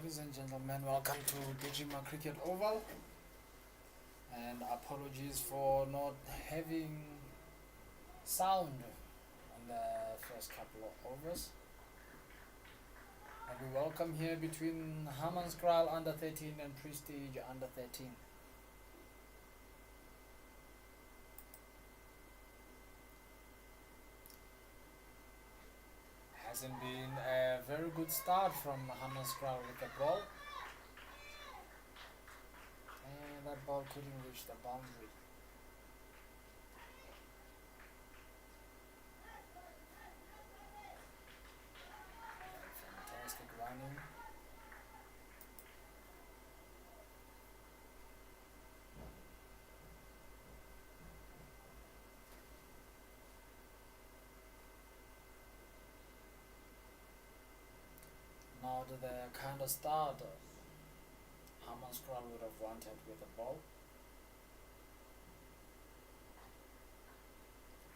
Ladies and gentlemen, welcome to Gijima Cricket Oval, and apologies for not having sound on the first couple of overs. And we welcome here between Hammanskraal under 13 and Prestige under 13. Hasn't been a very good start from Hammanskraal with the ball. And that ball couldn't reach the boundary. Fantastic running. Not the kind of start Hammanskraal would have wanted with the ball.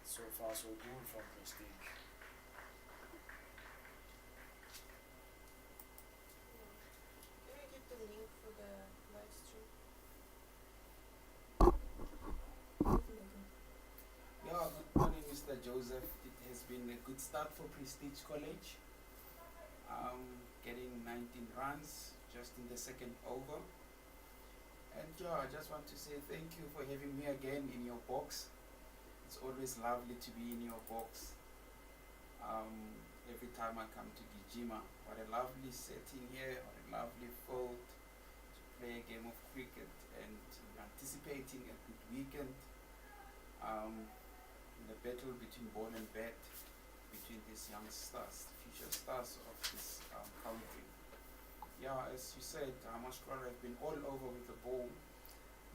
So far so good from Prestige. Can I get the link for the live stream? Yeah, good morning, Mr. Joseph. It has been a good start for Prestige College. Getting 19 runs just in the second over. And yeah, I just want to say thank you for having me again in your box. It's always lovely to be in your box. Every time I come to Gijima, what a lovely setting here, what a lovely field to play a game of cricket, and anticipating a good weekend. In the battle between ball and bat, between these young stars, the future stars of this country. Yeah, as you said, Hammanskraal have been all over with the ball,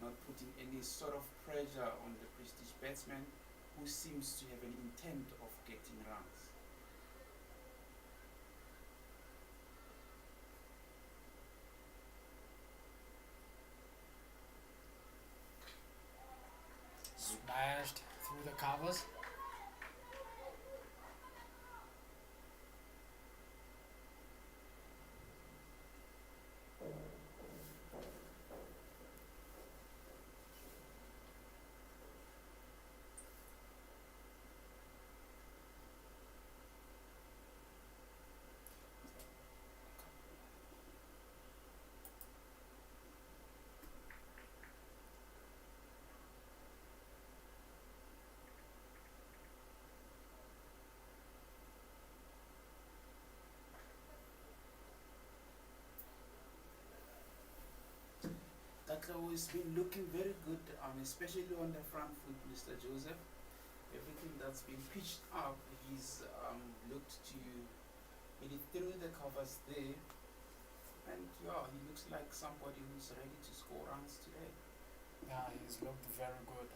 not putting any sort of pressure on the Prestige batsman, who seems to have an intent of getting runs. Smashed through the covers. Tatlo has been looking very good, especially on the front foot, Mr. Joseph. Everything that's been pitched up, he's looked to hit it through the covers there. And yeah, he looks like somebody who's ready to score runs today. Yeah, he's looked very good.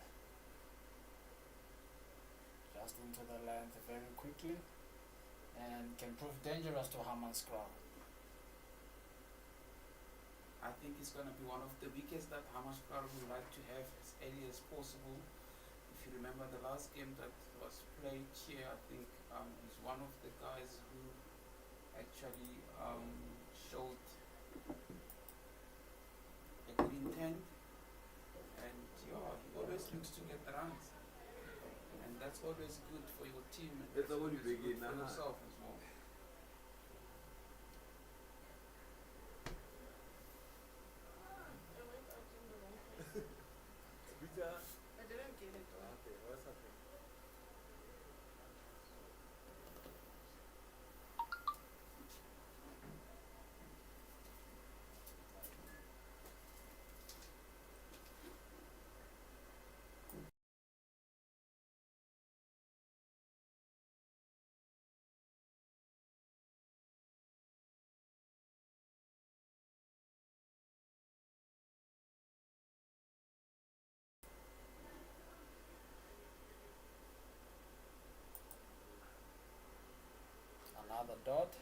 Just into the length very quickly, and can prove dangerous to Hammanskraal. I think it's going to be one of the wickets that Hammanskraal would like to have as early as possible. If you remember the last game that was played here, I think he's one of the guys who actually showed a good intent, and yeah, he always looks to get the runs, and that's always good for your team, and That's always always good big for in, yourself as well. I went out in the wrong place. I didn't get it though. Okay, what's happening? Another dot.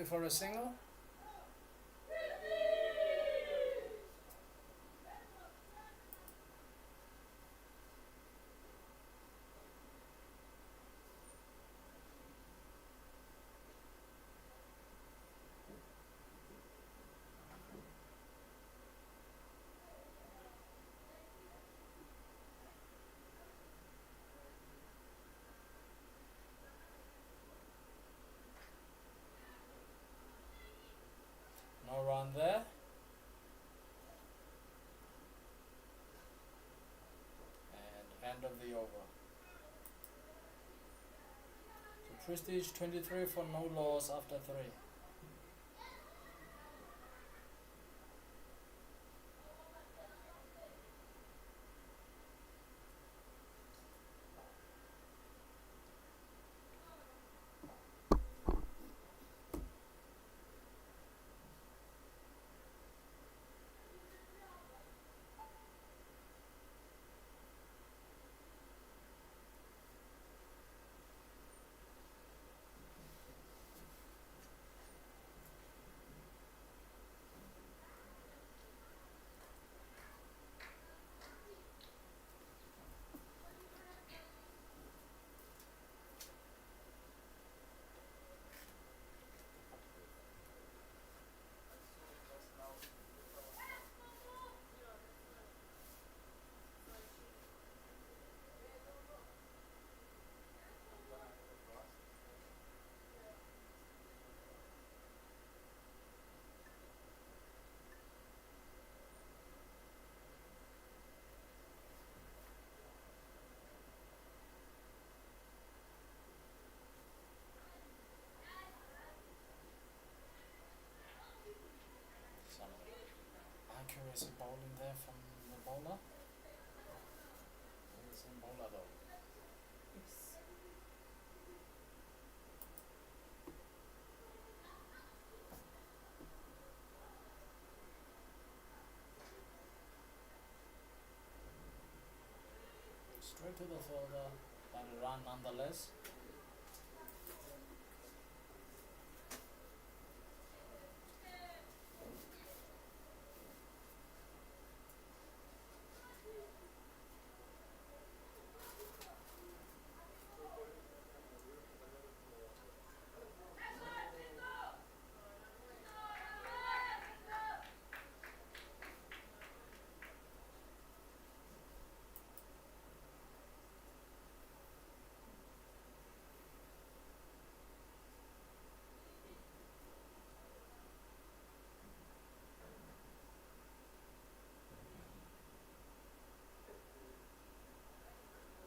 happy for a single? No run there. And end of the over. So Prestige 23 for no loss after 3. Some accuracy bowling there from the bowler. The same bowler though. Yes. Straight to the fielder, but a run nonetheless.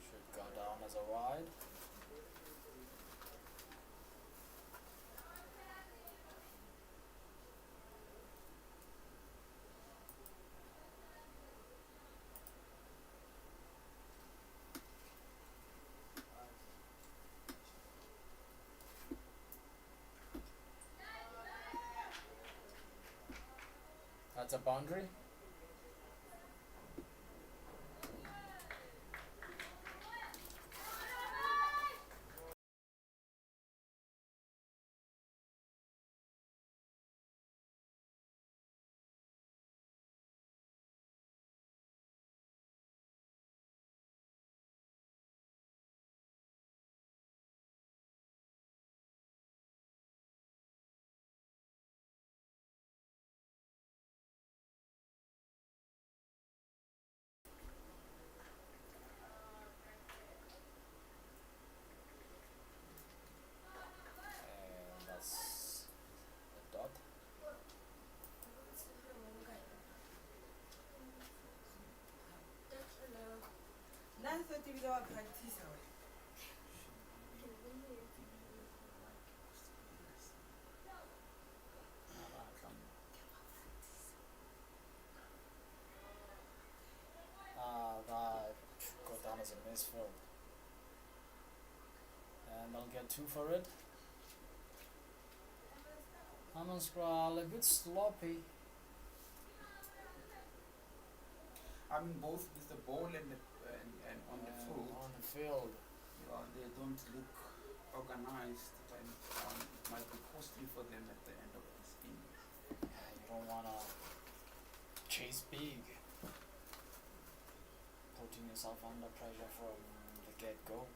Should go down as a wide. That's a boundary. And that's a dot. Nanso tibile wa practice wa. That go down as a misfield. And I'll get 2 for it. Hammanskraal a bit sloppy. I mean, both with the ball and on the field, On the field. they don't look organized, and might be costly for them at the end of this innings. You don't wanna chase big, putting yourself under pressure from the get-go.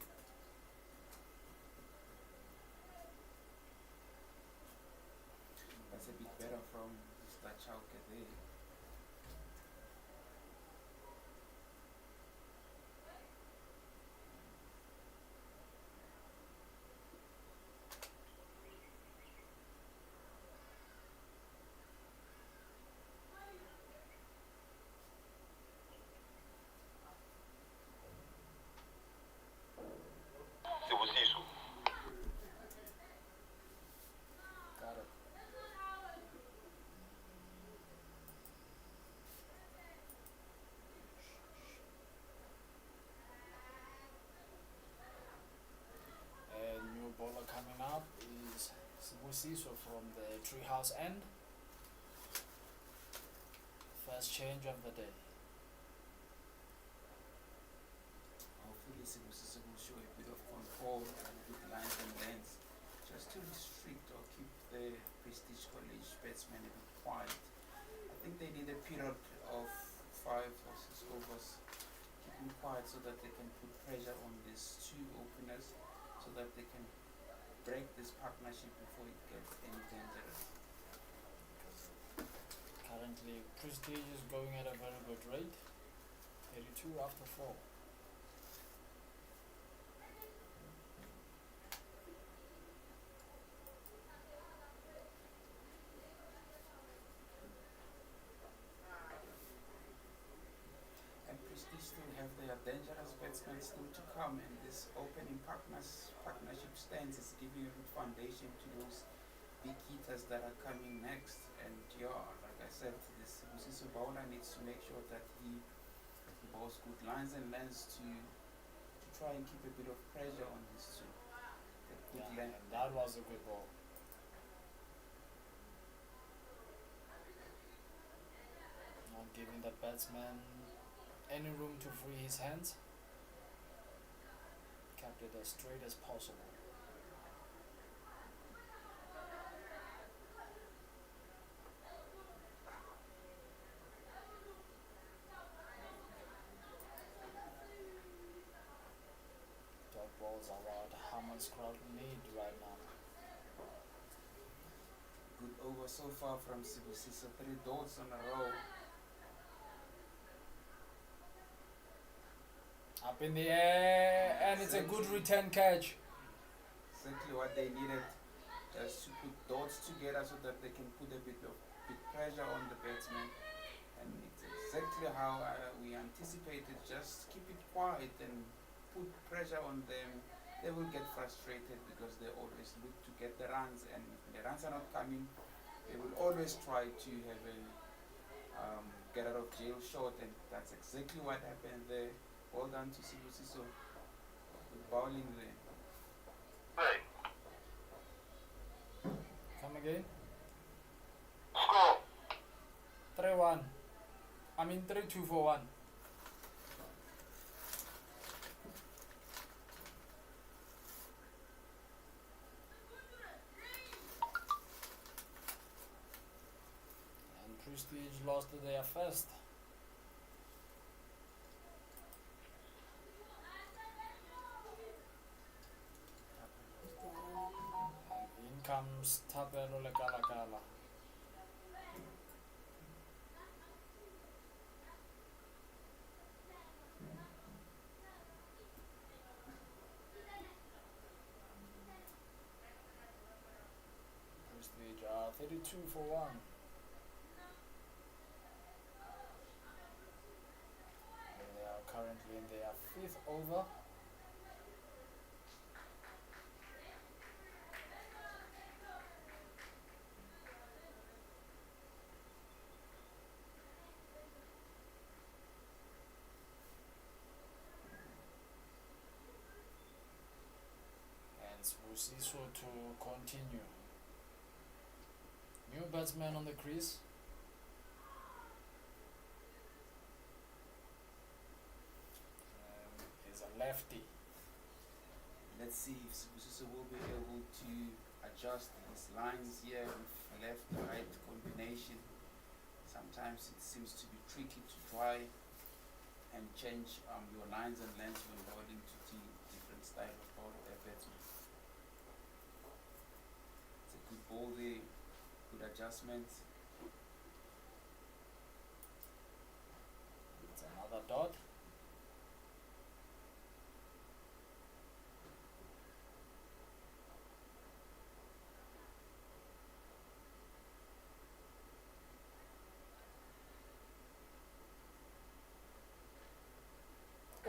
That's a bit better from Mr. Chauke there. Got it. And new bowler coming up is Sibusiso from the treehouse end. First change of the day. Hopefully Sibusiso will show a bit of control with lines and lengths, just to restrict or keep the Prestige College batsmen a bit quiet. I think they need a period of 5 or 6 overs, keep them quiet so that they can put pressure on these two openers, so that they can break this partnership before it gets any dangerous. Currently, Prestige is going at a very good rate. 32 after 4. And Prestige still have their dangerous batsmen still to come, and this opening partnership stance is giving a good foundation to those big hitters that are coming next. And yeah, like I said, this Sibusiso bowler needs to make sure that he bowls good lines and lengths to try and keep a bit of pressure on his two. Good Yeah, length. and that was a good ball. Not giving the batsman any room to free his hands. Kept it as straight as possible. Dot balls are what Hammanskraal need right now. Good over so far from Sibusiso, 3 dots on a row. Up in the air, and it's a good return catch. Exactly what they needed, just to put dots together so that they can put a bit pressure on the batsman. And it's exactly how we anticipated. Just keep it quiet and put pressure on them. They will get frustrated because they always look to get the runs, and when the runs are not coming, they will always try to have a get out of jail shot, and that's exactly what happened there. Well done to Sibusiso with bowling there. Come again. 3-1. 3-2 for 1. And Prestige lost their first. And in comes Tapelo Lekalakala. Prestige 32 for 1. And they are currently in their 5th over. And Sibusiso to continue. New batsman on the crease. He's a lefty. Let's see if Sibusiso will be able to adjust these lines here with left-right combination. Sometimes it seems to be tricky to try and change your lines and lengths when bowling to different style of batsmen. It's a good ball there, good adjustments. It's another dot.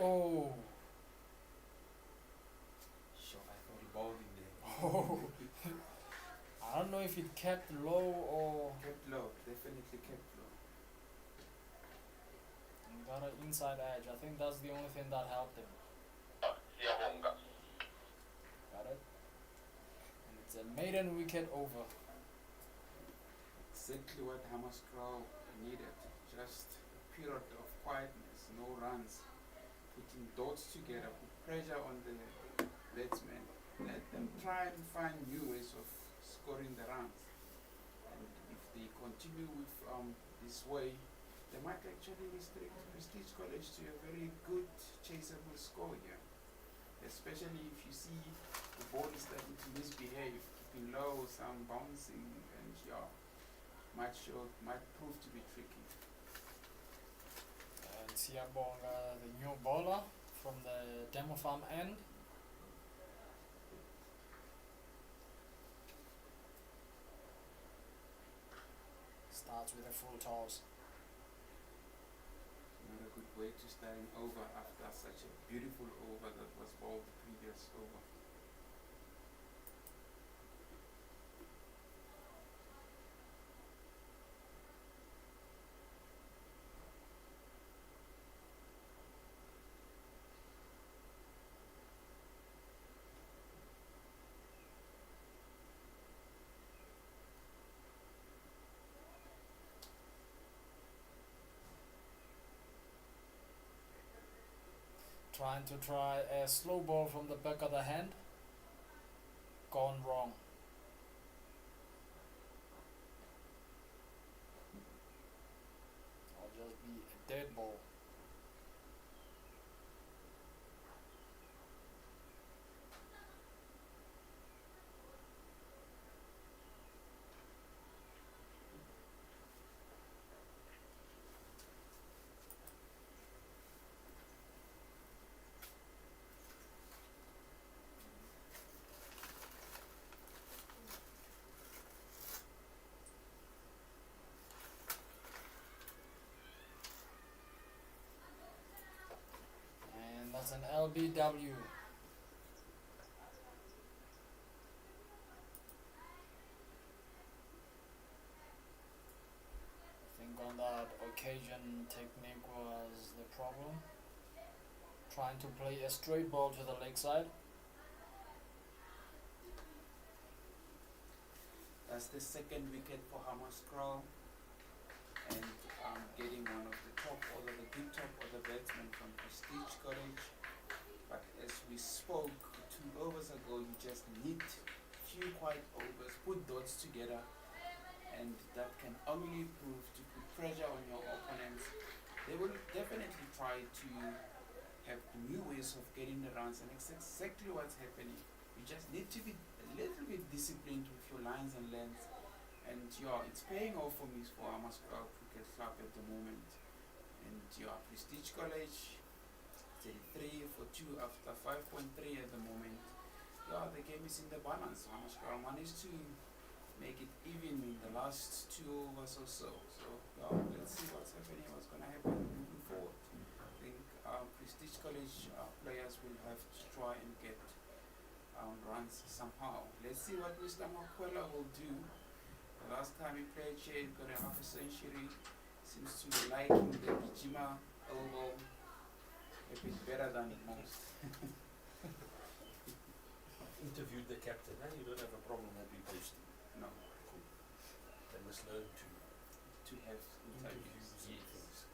Oh. Sure, I thought he bowled in there. Oh. I don't know if it kept low or Kept low, definitely kept low. he got an inside edge. I think that's the only thing that helped him. Got it? And it's a maiden wicket over. Exactly what Hammanskraal needed. Just a period of quietness, no runs. Putting dots together, put pressure on the batsmen. Let them try and find new ways of scoring the runs. And if they continue with this way, they might actually restrict Prestige College to a very good chaseable score here. Especially if you see the ball is starting to misbehave, keeping low, some bouncing, and might prove to be tricky. And Siyabonga, the new bowler from the demo farm end. Starts with a full toss. Not a good way to start an over after such a beautiful over that was bowled the previous over. Trying to try a slow ball from the back of the hand. Gone wrong. Or just be a dead ball. And that's an LBW. I think on that occasion technique was the problem. Trying to play a straight ball to the leg side. That's the second wicket for Hammanskraal, and getting one of the top order, the big top order batsmen from Prestige College. But as we spoke 2 overs ago, you just need few quiet overs, put dots together, and that can only prove to put pressure on your opponents. They will definitely try to have new ways of getting the runs, and it's exactly what's happening. You just need to be a little bit disciplined with your lines and lengths, and it's paying off for me for Hammanskraal Cricket Club at the moment. And Prestige College 33 for 2 after 5.3 at the moment. The game is in the balance. Hammanskraal managed to make it even in the last 2 overs or so. So let's see what's happening, what's going to happen moving forward. I think Prestige College players will have to try and get runs somehow. Let's see what Mr. Makwela will do. The last time he played here, he got a half a century. Seems to be liking the Gijima Oval a bit better than most. Interviewed the captain, eh? You don't have a problem that we post. No, They must learn to have interviews interviews. and Yes. things.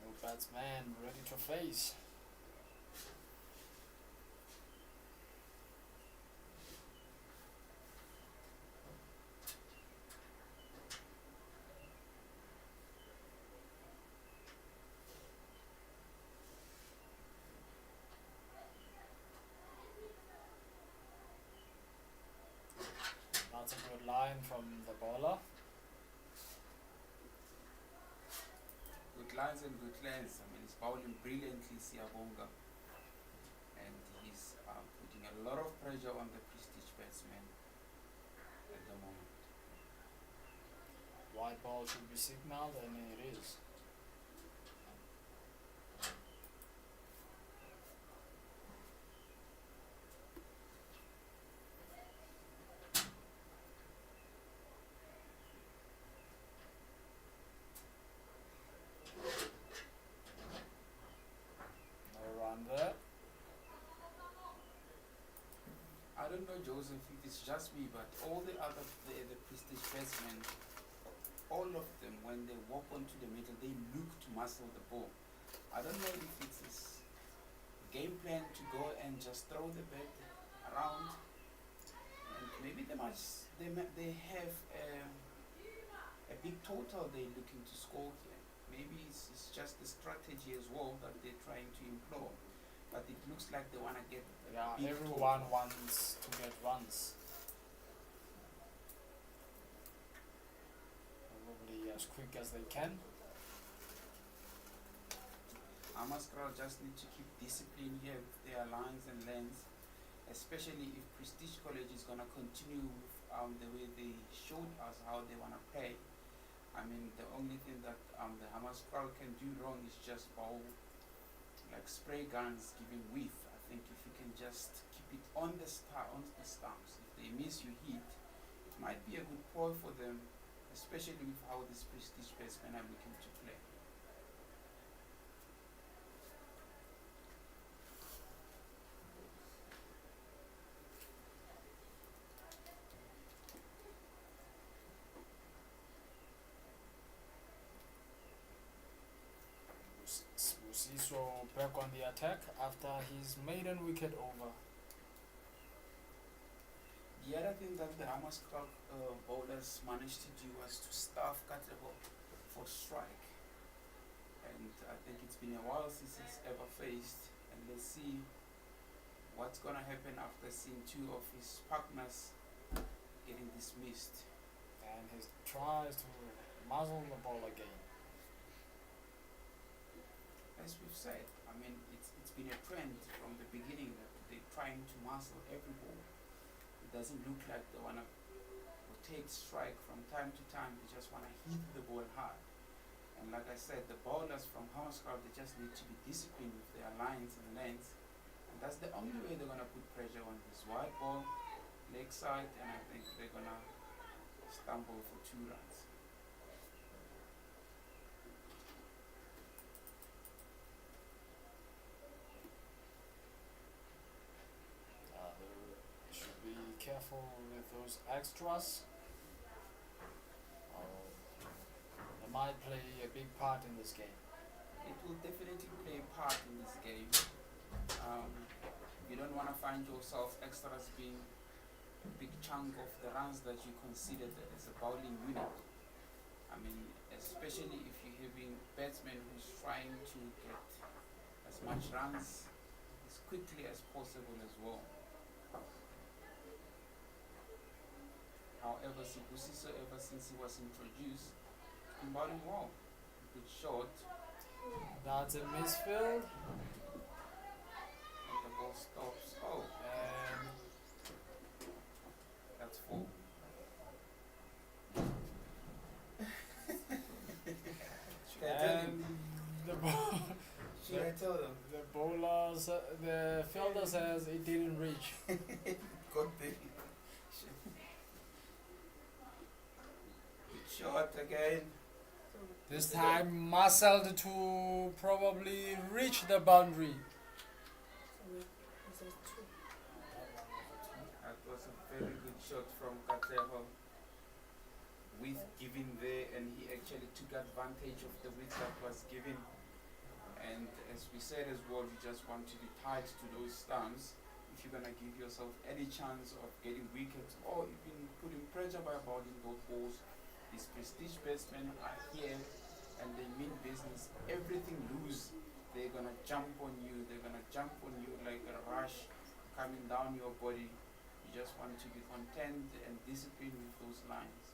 New batsman ready to face. line from the bowler. Good lines and good lands. I mean, he's bowling brilliantly, Siyabonga. And he's putting a lot of pressure on the Prestige batsman at the moment. White ball should be signaled, and it is. No run there. I don't know, Joseph, if it's just me, but all the other the Prestige batsmen, all of them, when they walk onto the middle, they look to muscle the ball. I don't know if it's his game plan to go and just throw the bat around, and maybe they have a big total they're looking to score here. Maybe it's just the strategy as well that they're trying to employ, but it looks like they want to get Yeah, big everyone total. wants to get runs. Probably as quick as they can. Hammanskraal just need to keep discipline here with their lines and lengths, especially if Prestige College is going to continue with the way they showed us how they want to play. I mean, the only thing that the Hammanskraal can do wrong is just bowl like spray guns giving whiff. I think if you can just keep it on the stumps, if they miss you hit, it might be a good ploy for them, especially with how these Prestige batsmen are looking to play. Busiso back on the attack after his maiden wicket over. The other thing that the Hammanskraal bowlers managed to do was to staff Atteridgeville for strike. And I think it's been a while since he's ever faced. And let's see what's going to happen after seeing two of his partners getting dismissed. And he tries to muzzle the ball again. As we've said, I mean, it's been a trend from the beginning that they're trying to muscle every ball. It doesn't look like they want to take strike from time to time. They just want to hit the ball hard. And like I said, the bowlers from Hammanskraal, they just need to be disciplined with their lines and lengths. And that's the only way they're going to put pressure on this wide ball, leg side, and I think they're going to stumble for 2 runs. They should be careful with those extras. They might play a big part in this game. It will definitely play a part in this game. You don't want to find yourself extras being a big chunk of the runs that you consider as a bowling unit. I mean, especially if you're having batsmen who's trying to get as much runs as quickly as possible as well. However, Sibusiso, ever since he was introduced, has been bowling well. Good shot. That's a misfield. And the ball stops. Oh, And that's 4. Should I tell and him? the ball, Should I tell them? the bowlers, the fielder says it didn't reach. God baby. Good shot again. This time muscled to probably reach the boundary. That was a very good shot from Kateho. With giving there, and he actually took advantage of the width that was given. And as we said as well, you just want to be tied to those stumps if you're gonna give yourself any chance of getting wickets or even putting pressure by bowling those balls. These Prestige batsmen are here and they mean business. Everything loose, they're gonna jump on you. They're gonna jump on you like a rush coming down your body. You just want to be content and disciplined with those lines.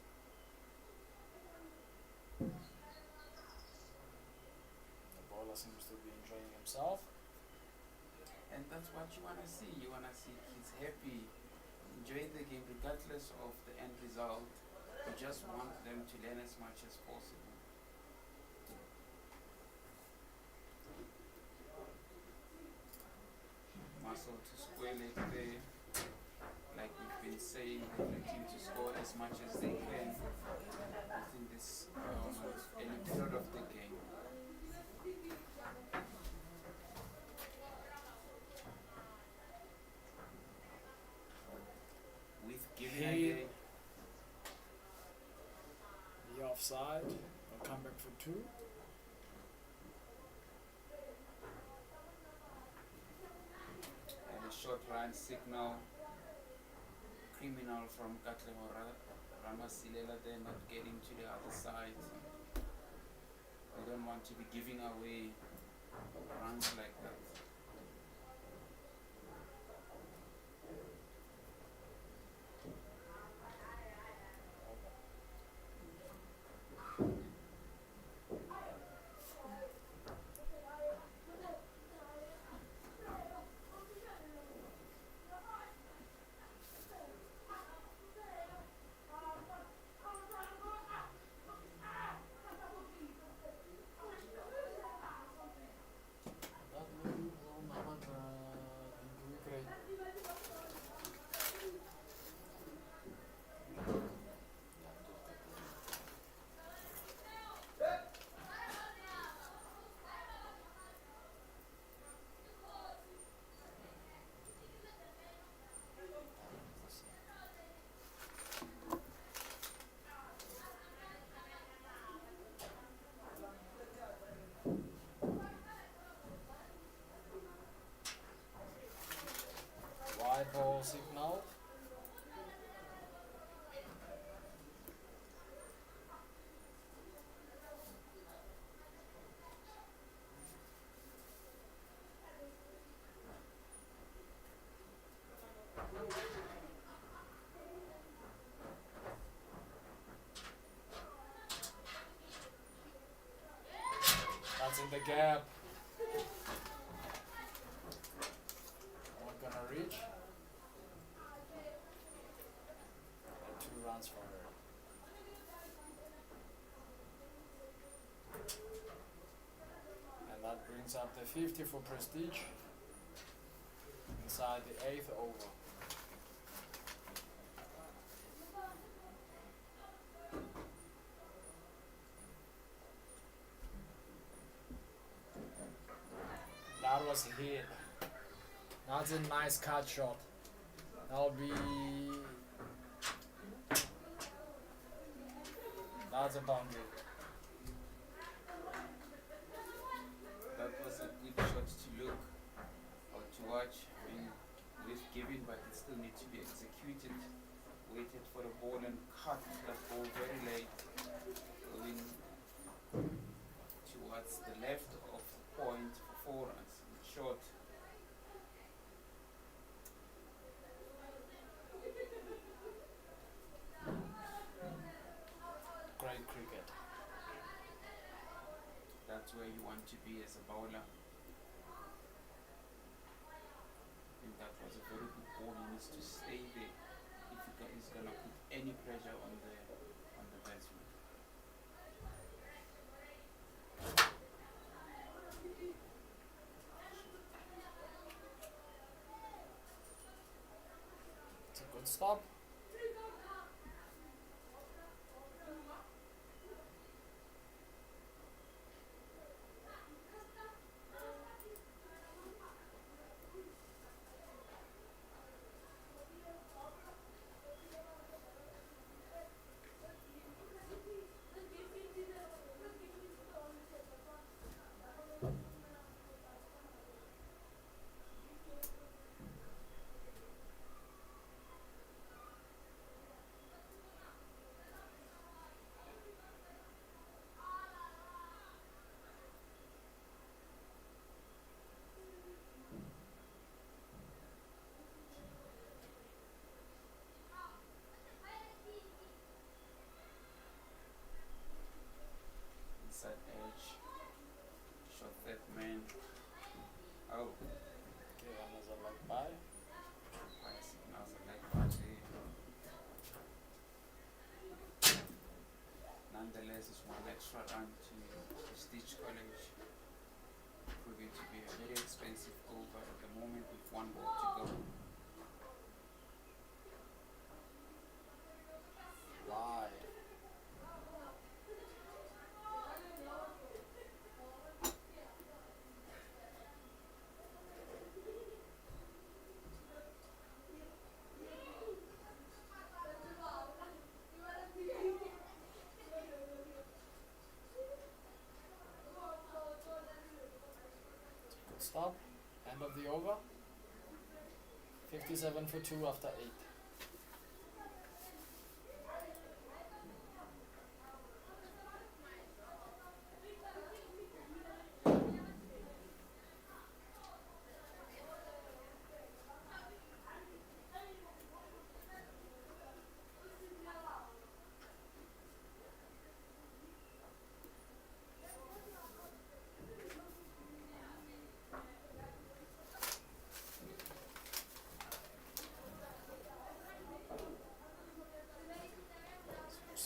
The bowler seems to be enjoying himself. And that's what you want to see. You want to see kids happy, enjoy the game regardless of the end result. You just want them to learn as much as possible. Muscle to square leg there. Like we've been saying, they're looking to score as much as they can within this early period of the game. With giving again. The offside. Will come back for 2. And a short run signal. Criminal from Katlemo Ramasilela there, not getting to the other side. We don't want to be giving away runs like that. Ball signal. That's in the gap. Not gonna reach. 2 runs for her. And that brings up the 50 for Prestige inside the 8th over. That was a hit. That's a nice cut shot. That'll be... That's a boundary. That was a good shot to look or to watch. I mean, we've given, but it still needs to be executed. Waited for the ball and cut that ball very late, going towards the left of the point for 4 runs. Short. Great cricket. That's where you want to be as a bowler. I think that was a very good ball. He needs to stay there if he's gonna put any pressure on the batsman. It's a good stop. Bye. Umpire signals a leg bye there. Nonetheless, it's one extra run to Prestige College, proving to be a very expensive over at the moment with one ball to go. Wide. Good stop. End of the over. 57 for 2 after 8.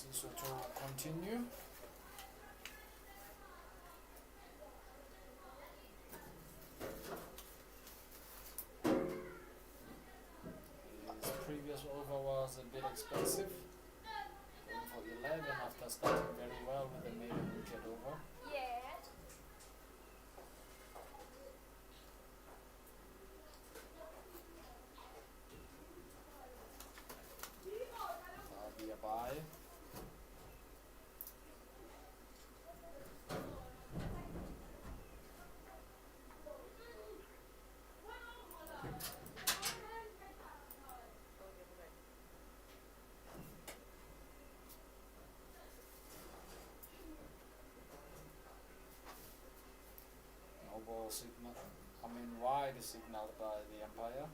So to continue. His previous over was a bit expensive, going for 11 after starting very well with the maiden wicket over. That'll be a bye. No ball signal. Wide is signaled by the umpire.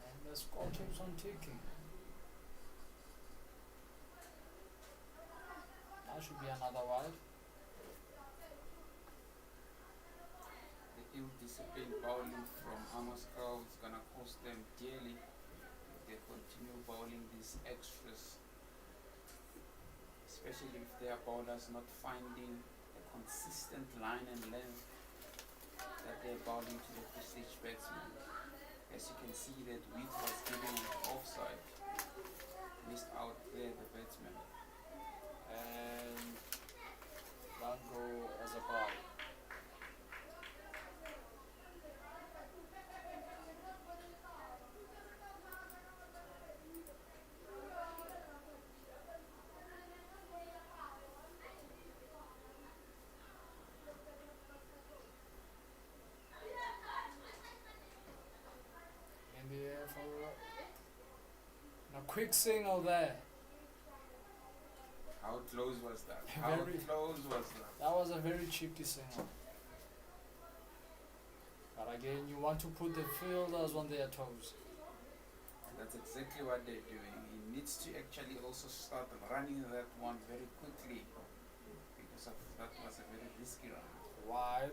And the score keeps on ticking. That should be another wide. The ill-disciplined bowling from Hammanskraal is going to cost them dearly if they continue bowling these extras, especially if their bowlers not finding a consistent line and length that they're bowling to the Prestige batsmen. As you can see, that Wheat was giving offside, missed out there the batsman. And that go as a bye. In the air for a quick single there. How close was that? How Very- close was that? That was a very cheeky single. But again, you want to put the fielders on their toes. That's exactly what they're doing. He needs to actually also start running that one very quickly, because of that was a very risky run. Wide.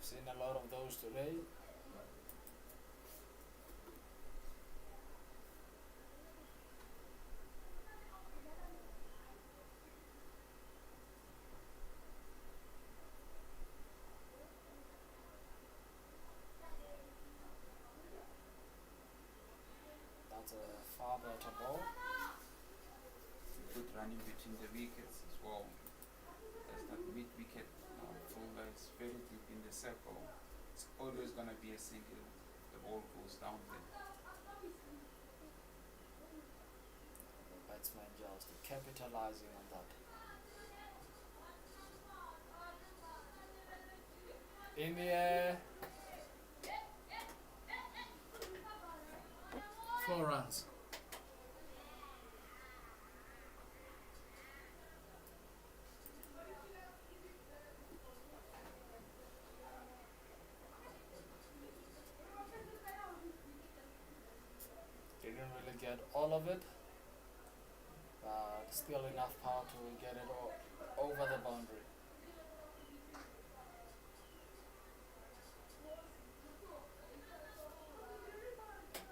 Seen a lot of those today. That's a far better ball. Good running between the wickets as well. As that mid-wicket folder is very deep in the circle, it's always going to be a single. The ball goes down there. The batsman just capitalizing on that. In the air. 4 runs. Didn't really get all of it, but Still enough power to get it over the boundary.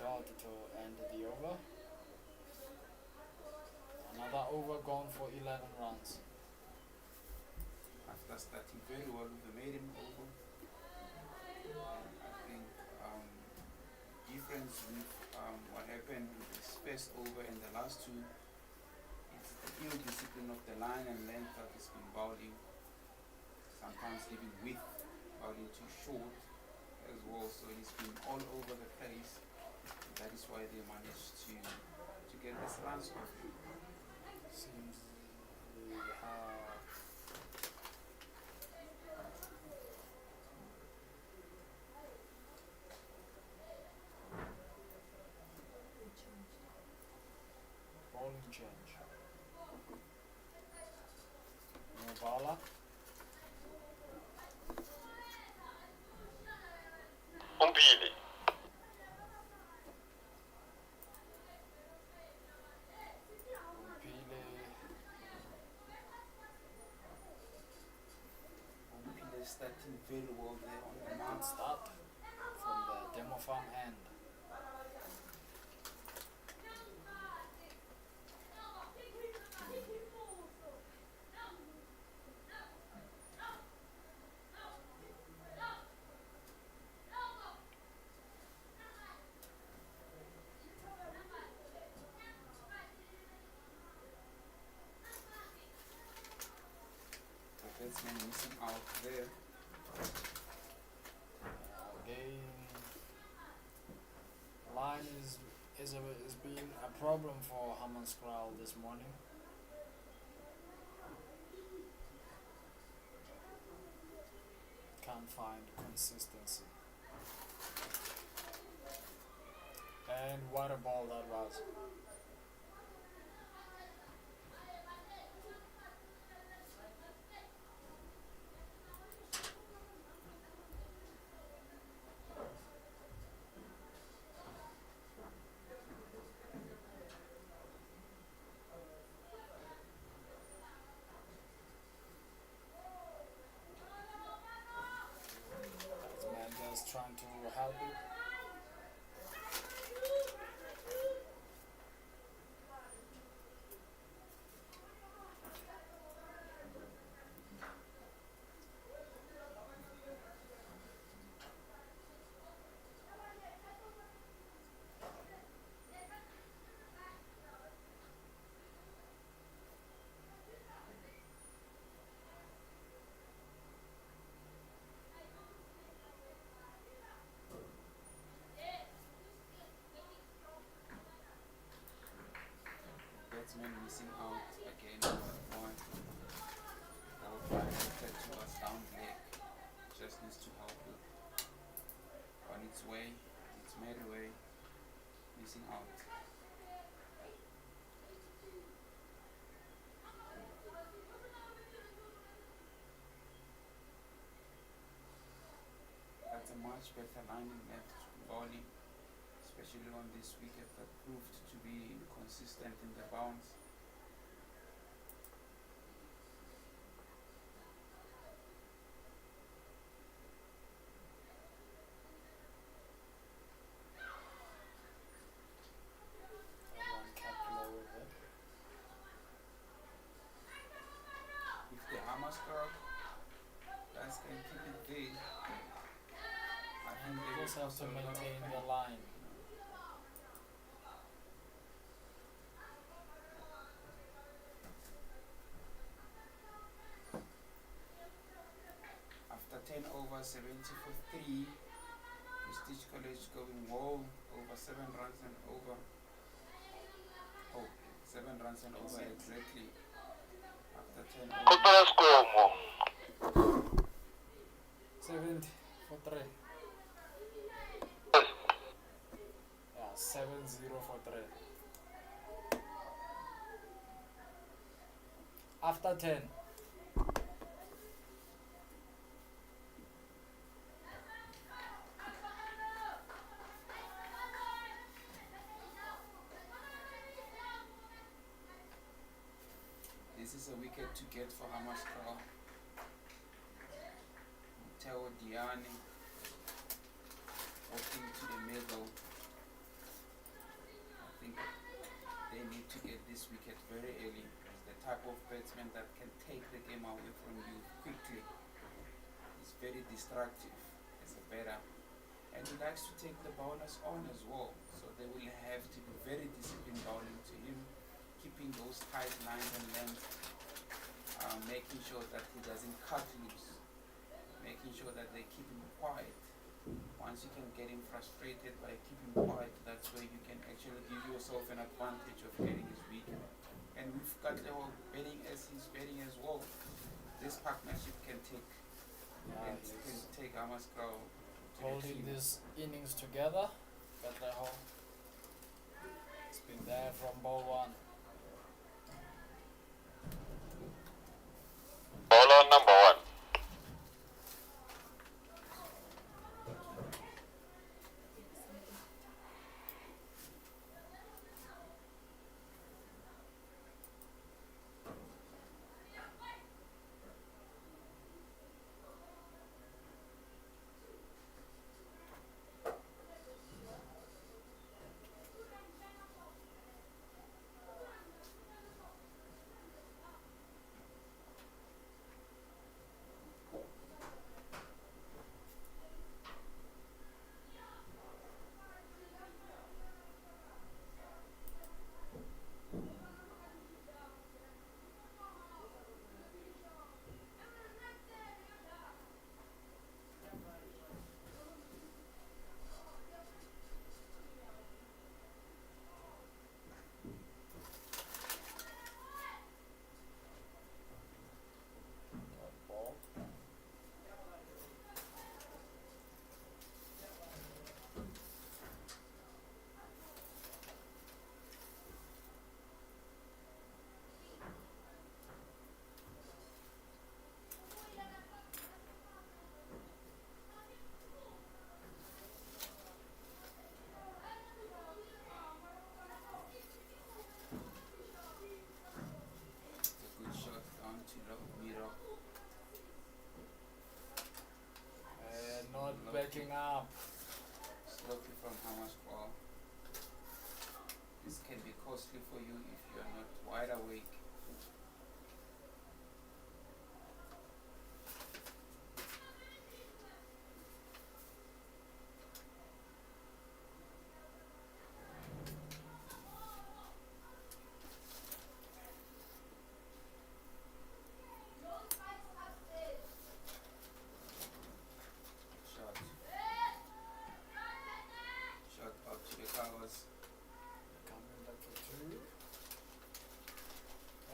Dot to end the over. Another over gone for 11 runs. After starting very well with the maiden over, I think difference with what happened with this first over and the last two, it's the ill discipline of the line and length that has been bowling. Sometimes even with bowling too short as well, so he's been all over the place. That is why they managed to get this runs off. Seems we have bowling change. New bowler. Umbili. Umpile starting very well there on the Good mark. start from the demo farm end. The batsman missing out there. Again, line is being a problem for Hammanskraal this morning. Can't find consistency. And what a ball that was. Man just trying to help it. Batsman missing out again on that one. That would be directed towards down leg. Just needs to help it. On its way, its merry way, missing out. That's a much better line in left bowling, especially on this wicket that proved to be consistent in the bounce. Everyone kept low with it. If the Hammanskraal guys can keep it there, I think And they just will have to cause a lot of maintain pain. the line. After 10 over 70 for 3, Prestige College going well over 7 runs and over. Oh, 7 runs and over exactly. After 10 over. Kopela skomo. 70 for 3. Yeah, 7-0 for 3. After 10. a wicket to get for Hammanskraal. Teo Diani walking to the middle. I think they need to get this wicket very early. He's the type of batsman that can take the game away from you quickly. He's very destructive as a batter. And he likes to take the bowlers on as well. So they will have to be very disciplined bowling to him, keeping those tight lines and lengths, making sure that he doesn't cut loose, making sure that they keep him quiet. Once you can get him frustrated by keeping quiet, that's where you can actually give yourself an advantage of getting his wicket. And we've got Leo betting as he's betting as well. This partnership can take Hammanskraal to Holding this innings together. It's been there from ball one. Bowler number 1. Backing up. Slowly from Hammanskraal. This can be costly for you if you are not wide awake.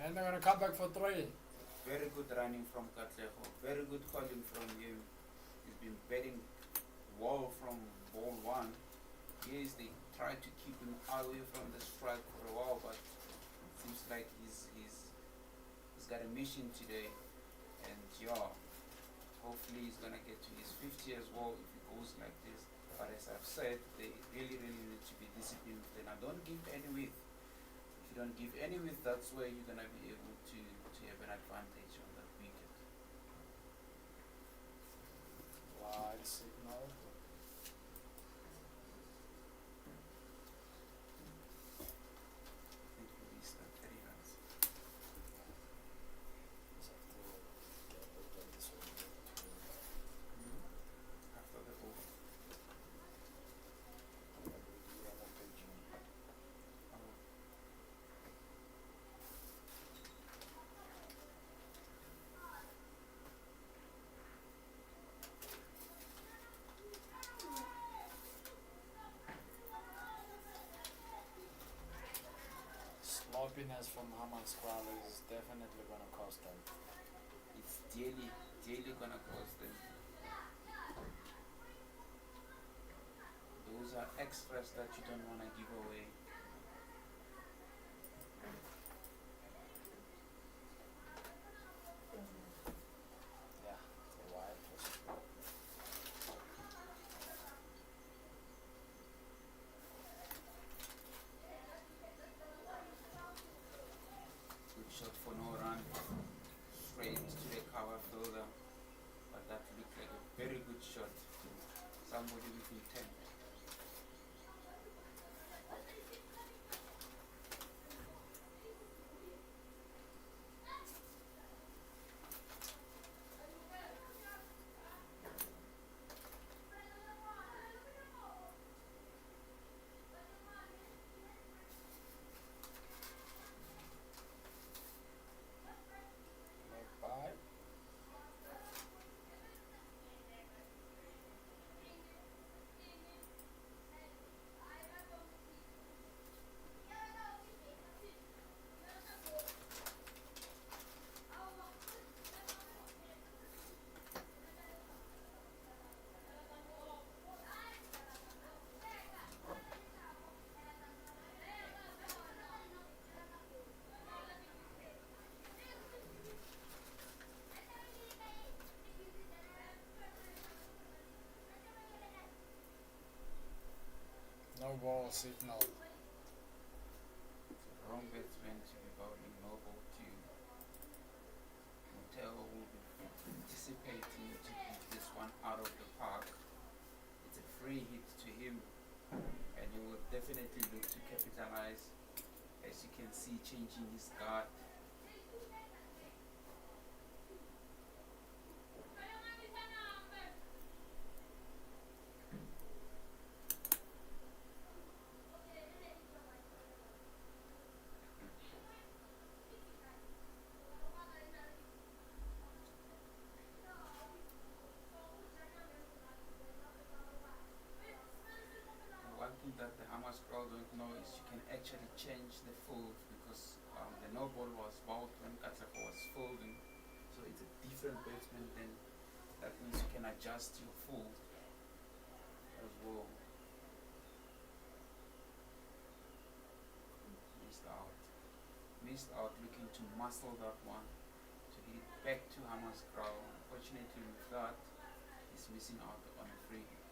And they're going to come back for 3. Very good running from Katleho. Very good calling from him. He's been batting well from ball 1. Yes, they tried to keep him away from the strike for a while, but it seems like he's got a mission today. And yeah, hopefully he's going to get to his 50 as well if it goes like this. But as I've said, they really need to be disciplined. Then I don't give any width. If you don't give any width, that's where you're going to be able to have an advantage on that wicket. Wide signal. I think we reached that 30 runs. Just have to get this one between After the ball. sloppiness from Hammanskraal is definitely going to cost them. It's daily gonna cost them. Those are extras that you don't wanna give away. Yeah, the wide was Good shot for no run. somebody with intent. Leg by. No ball signal. Wrong batsman to be bowling no ball to. Motel will be anticipating to hit this one out of the park. It's a free hit to him, and he will definitely look to capitalize. As you can see, changing his guard. One thing that the Hammanskraal don't know is you can actually change the fold because the no ball was bowled when Katlego was folding, so it's a different batsman. Then that means you can adjust your fold as well. Missed out, looking to muscle that one to hit back to Hammanskraal. Unfortunately, with that, he's missing out on a free hit.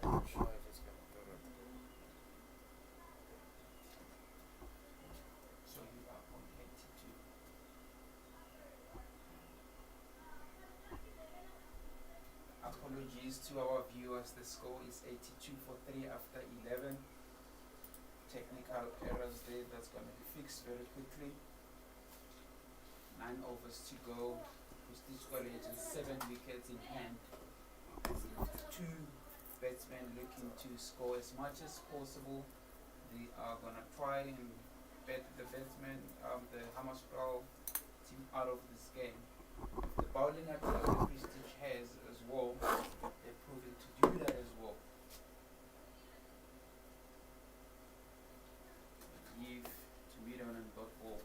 I'm not sure if it's gonna do it. So you are on 82. Apologies to our viewers, the score is 82 for 3 after 11. Technical errors there, that's going to be fixed very quickly. 9 overs to go. Prestige College is 7 wickets in hand. 2 batsmen looking to score as much as possible. They are going to try and bet the batsmen, the Hammanskraal team out of this game. The bowling attack that Prestige has as well, they're proving to do that as well. Give to Midon and dot ball.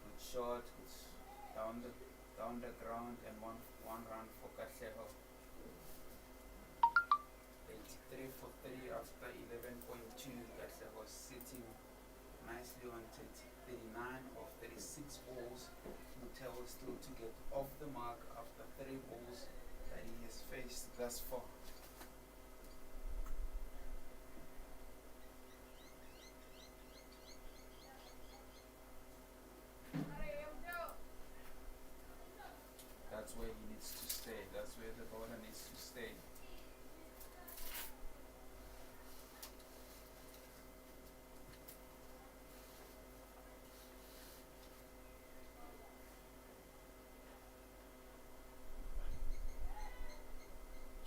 Good shot, it's down the ground, and one run for Katlego. 83 for 3 after 11.2. Katlego was sitting nicely on 39 of 36 balls. Motel is still to get off the mark after 3 balls that he has faced thus far. That's where he needs to stay. That's where the bowler needs to stay.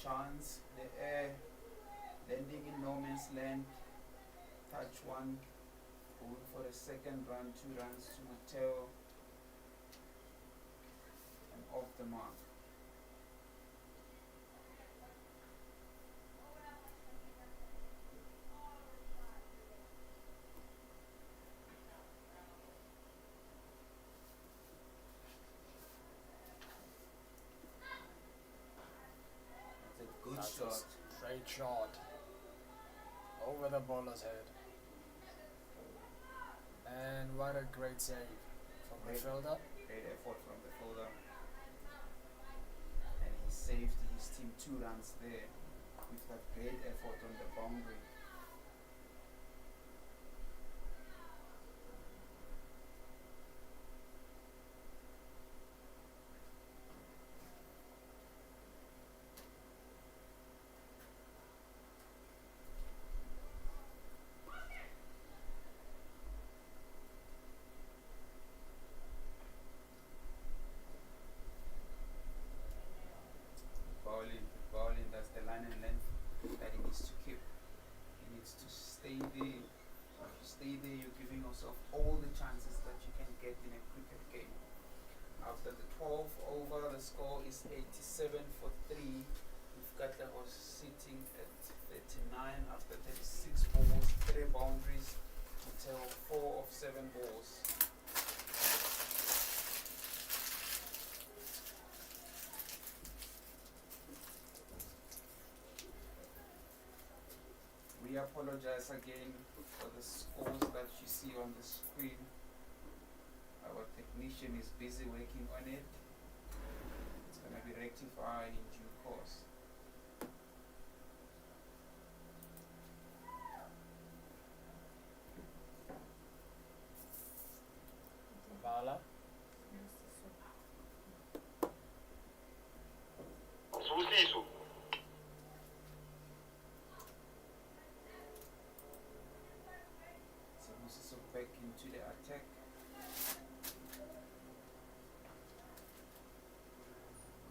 Chance, the air, landing in no man's land. Touch one, going for the second run, 2 runs to Motel, and off the mark. That's a good That's shot. a straight shot. over the bowler's head. And what a great save from the Great. fielder. Great effort from the fielder. And he saved his team 2 runs there with that great effort on the boundary. Bowling, that's the line and length that he needs to keep. He needs to stay there. If you stay there, you're giving yourself all the chances that you can get in a cricket game. After the 12th over, the score is 87 for 3. Mfkatla was sitting at 39 after 36 balls, 3 boundaries, until 4 of 7 balls. We apologize again for the scores that you see on the screen. Our technician is busy working on it. It's going to be rectified in due course. Bala. Susiso. So back into the attack.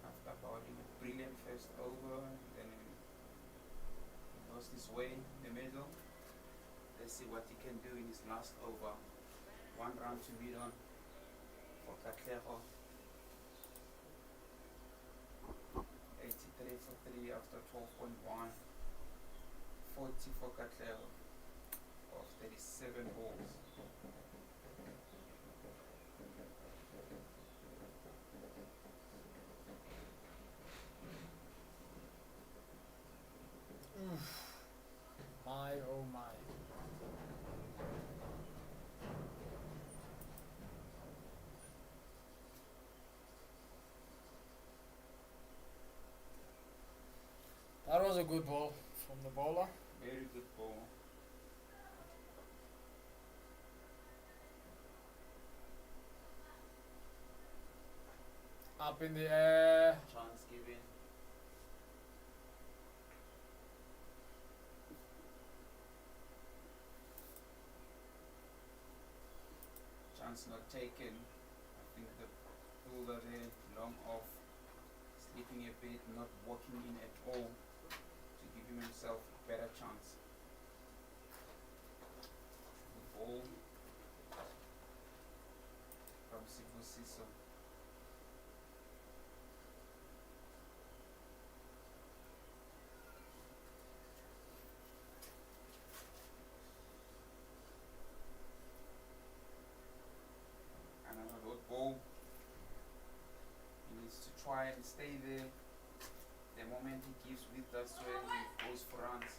After bowling a brilliant first over, then he lost his way in the middle. Let's see what he can do in his last over. 1 run to beat on for Katlego. 83 for 3 after 12.1. 40 for Katlego of 37 balls. My oh my. That was a good ball from the bowler. Very good ball. Up in the air. Chance given. Chance not taken. I think the fielder there, long off, sleeping a bit, not walking in at all to give himself a better chance. Good ball from Sibusiso. Another good ball. He needs to try and stay there. The moment he gives with, that's where he goes for runs.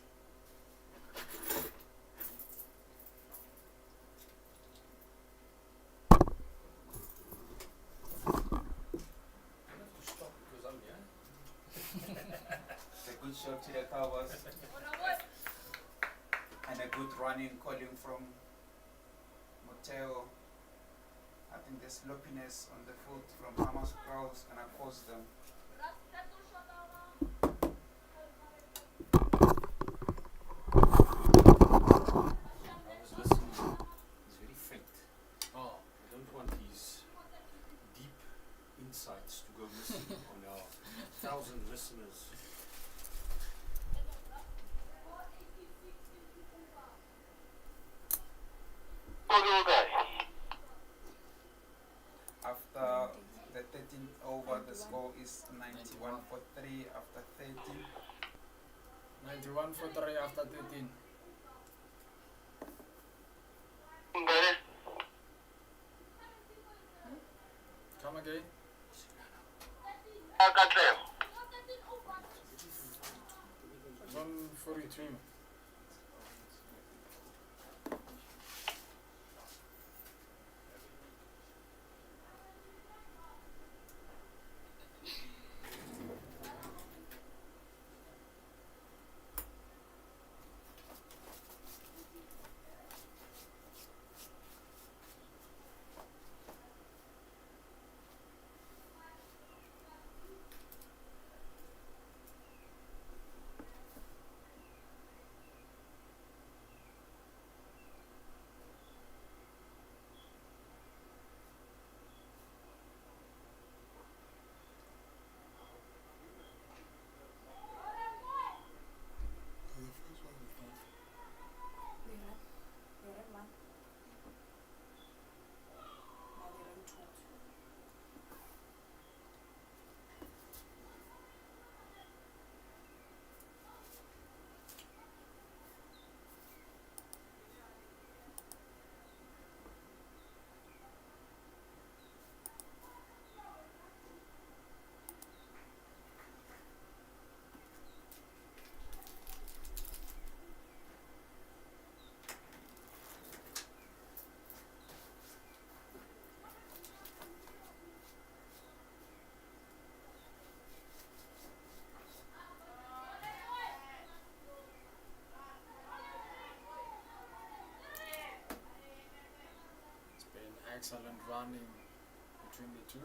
I have to stop because I'm here. It's a good shot to the covers and a good running calling from Moteo. I think the sloppiness on the foot from Hammanskraal is going to cost them. I was listening. He's very faint. Oh. I don't want his deep insights to go missing on our 1,000 listeners. After the 13th over, the score is 91 for 3 after 13. 91 for 3 after 13. Come again. 142. excellent running between the two.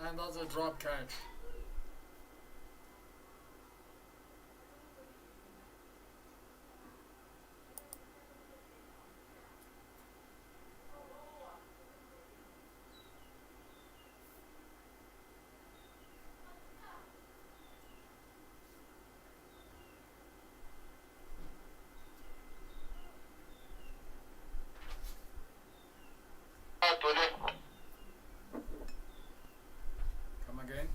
And that's a drop catch. Come again.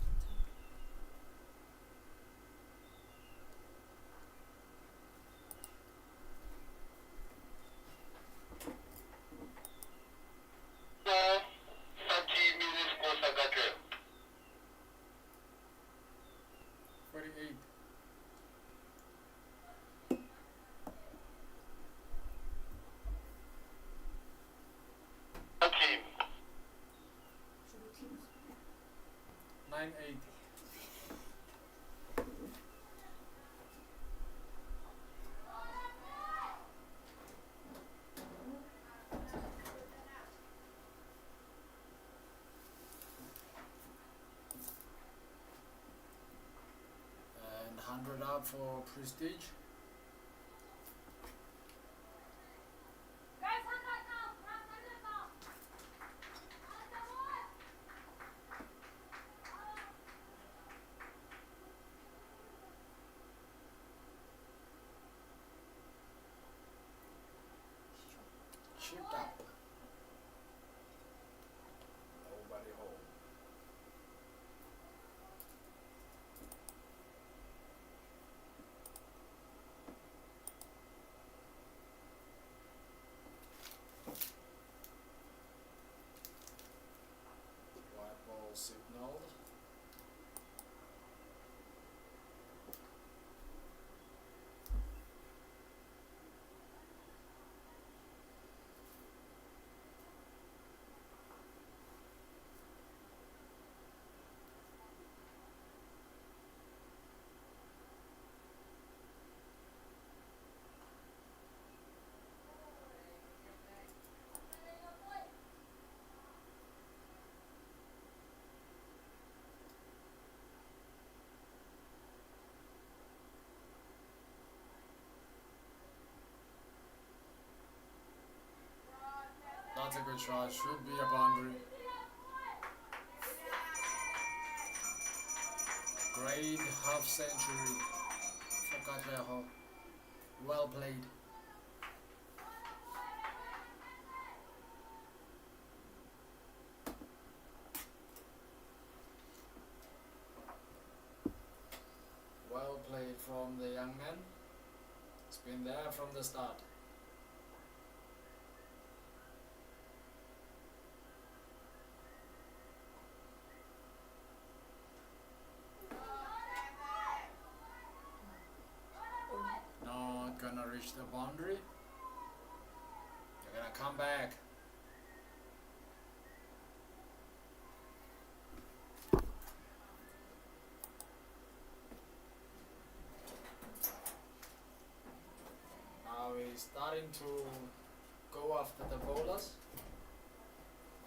Team. 9-8. And 100 up for Prestige. Chipped up. Nobody home. White ball signaled. That's a good shot. Should be a boundary. Great half century for Katleho. Well played. Well played from the young man. It's been there from the start. Not gonna reach the boundary. They're gonna come back. Now he's starting to go after the bowlers.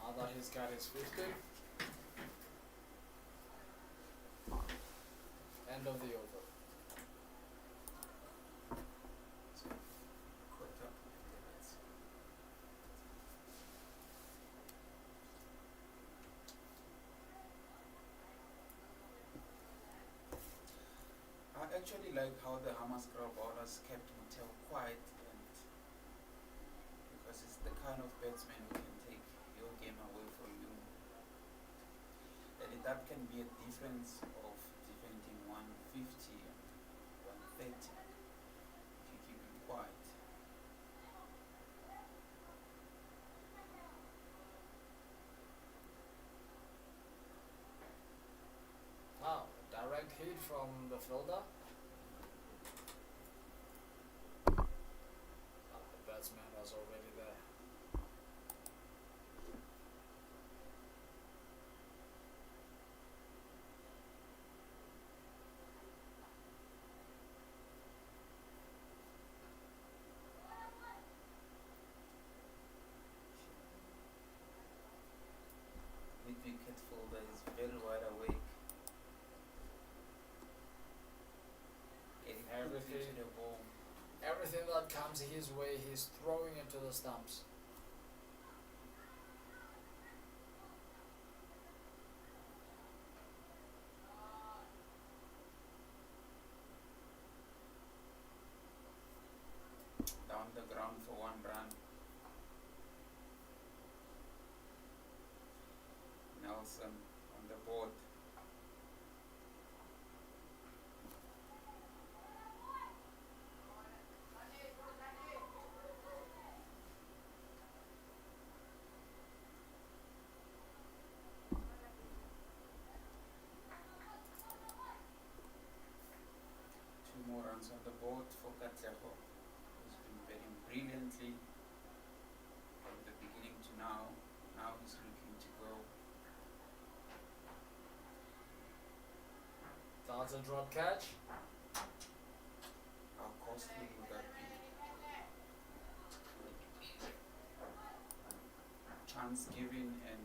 Now that he's got his 50. End of the over. I actually like how the Hammanskraal bowlers kept Mattel quiet and because it's the kind of batsman who can take your game away from you. And that can be a difference of defending 150 and 130 if you keep him quiet. Wow, direct hit from the fielder. The batsman was already there. Mid-wicket fielder is very wide awake. Getting quickly to the ball. Everything that comes his way, he's throwing it to the stumps. Down the ground for 1 run. Nelson on the board. Two more runs on the board for Katleho, who's been batting brilliantly from the beginning to now. Now he's looking to go. That's a drop catch. How costly would that be? Chance given and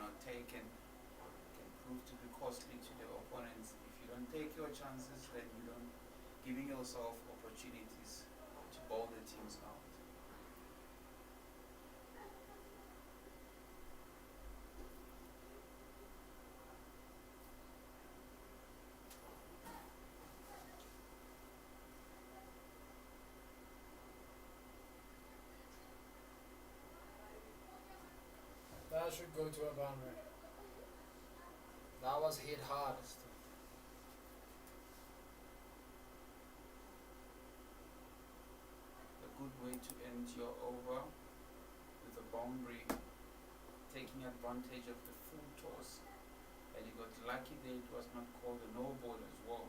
not taken can prove to be costly to the opponents. If you don't take your chances, then you don't giving yourself opportunities to bowl the teams out. That should go to a boundary. That was hit hard. A good way to end your over with a boundary, taking advantage of the full toss. And you got lucky that it was not called a no ball as well.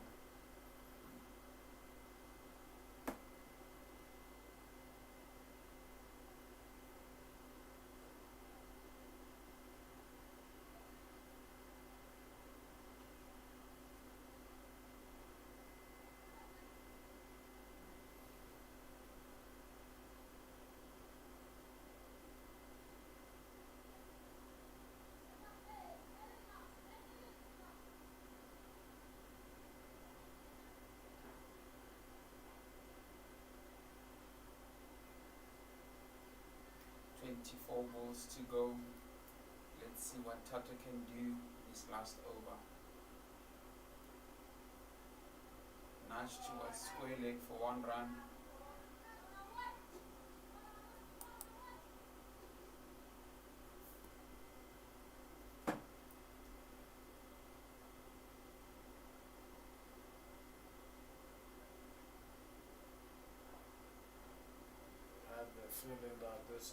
Four balls to go. Let's see what Tata can do this last over. Nash to a square leg for 1 run. I have the feeling that this